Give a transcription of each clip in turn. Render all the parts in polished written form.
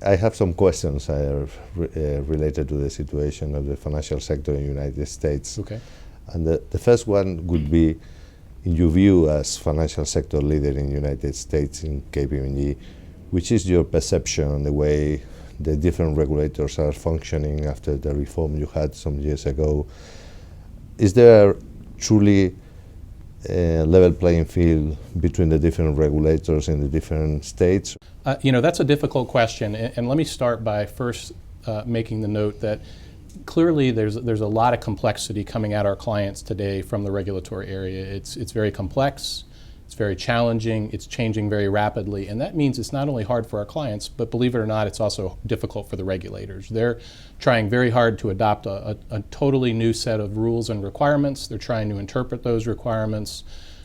I have some questions related to the situation of the financial sector in the United States. Okay. And the first one would be, in your view as financial sector leader in the United States in KPMG, which is your perception on the way the different regulators are functioning after the reform you had some years ago? Is there truly a level playing field between the different regulators in the different states? That's a difficult question, and let me start by first making the note that clearly there's a lot of complexity coming at our clients today from the regulatory area. It's very complex, it's very challenging, it's changing very rapidly, and that means it's not only hard for our clients, but believe it or not, it's also difficult for the regulators. They're trying very hard to adopt a totally new set of rules and requirements. They're trying to interpret those requirements.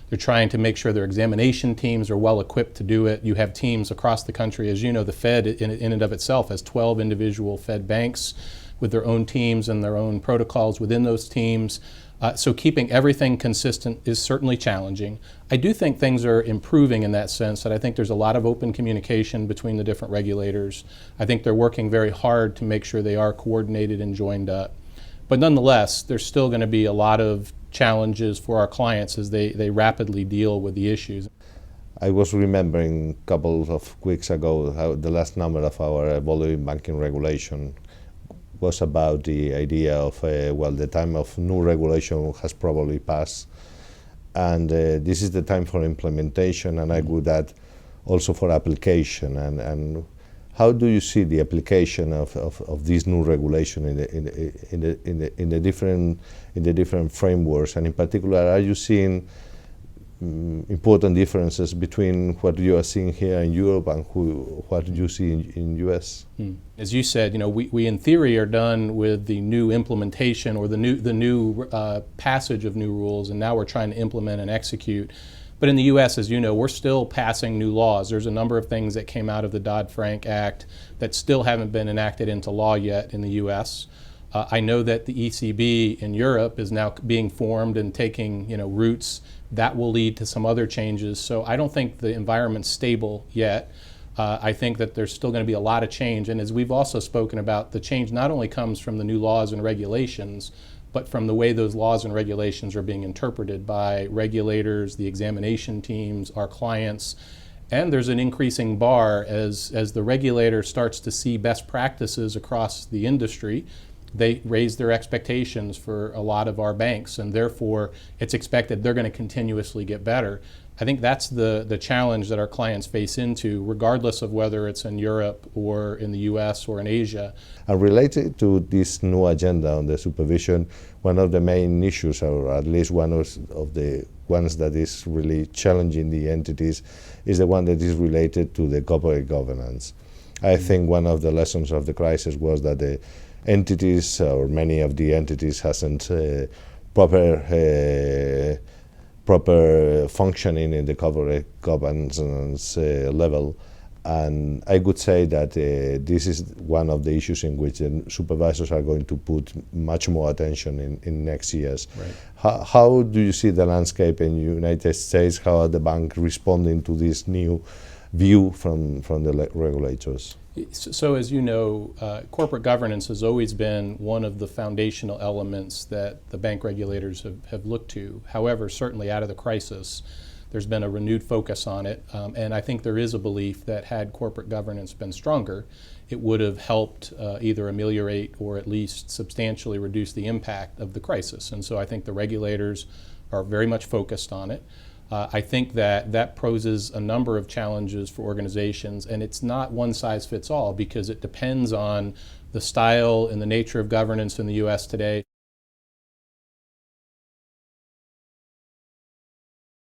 They're trying to make sure their examination teams are well equipped to do it. You have teams across the country. As you know, the Fed in and of itself has 12 individual Fed banks with their own teams and their own protocols within those teams. So keeping everything consistent is certainly challenging. I do think things are improving in that sense, that I think there's a lot of open communication between the different regulators. I think they're working very hard to make sure they are coordinated and joined up. But nonetheless, there's still going to be a lot of challenges for our clients as they rapidly deal with the issues. I was remembering a couple of weeks ago how the last number of our evolving banking regulation was about the idea of, the time of new regulation has probably passed, and this is the time for implementation, and I would add also for application. And how do you see the application of this new regulation in the different frameworks, and in particular, are you seeing important differences between what you are seeing here in Europe and what you see in US? As you said, we in theory are done with the new implementation or the new passage of new rules, and now we're trying to implement and execute. But in the US, as you know, we're still passing new laws. There's a number of things that came out of the Dodd Frank Act that still haven't been enacted into law yet in the US. I know that the ECB in Europe is now being formed and taking roots. That will lead to some other changes. So I don't think the environment's stable yet. I think that there's still going to be a lot of change. And as we've also spoken about, the change not only comes from the new laws and regulations, but from the way those laws and regulations are being interpreted by regulators, the examination teams, our clients. And there's an increasing bar as the regulator starts to see best practices across the industry. They raise their expectations for a lot of our banks, and therefore it's expected they're going to continuously get better. I think that's the challenge that our clients face into, regardless of whether it's in Europe or in the US or in Asia. And related to this new agenda on the supervision, one of the main issues, or at least one of the ones that is really challenging the entities, is the one that is related to the corporate governance. I think one of the lessons of the crisis was that the entities, or many of the entities, hasn't proper functioning in the corporate governance level, and I would say that this is one of the issues in which the supervisors are going to put much more attention in next years. Right. How do you see the landscape in the United States? How are the banks responding to this new view from the regulators? So as you know, corporate governance has always been one of the foundational elements that the bank regulators have looked to. However, certainly out of the crisis, there's been a renewed focus on it. And I think there is a belief that had corporate governance been stronger, it would have helped either ameliorate or at least substantially reduce the impact of the crisis. And so I think the regulators are very much focused on it. I think that poses a number of challenges for organizations, and it's not one size fits all because it depends on the style and the nature of governance in the US today.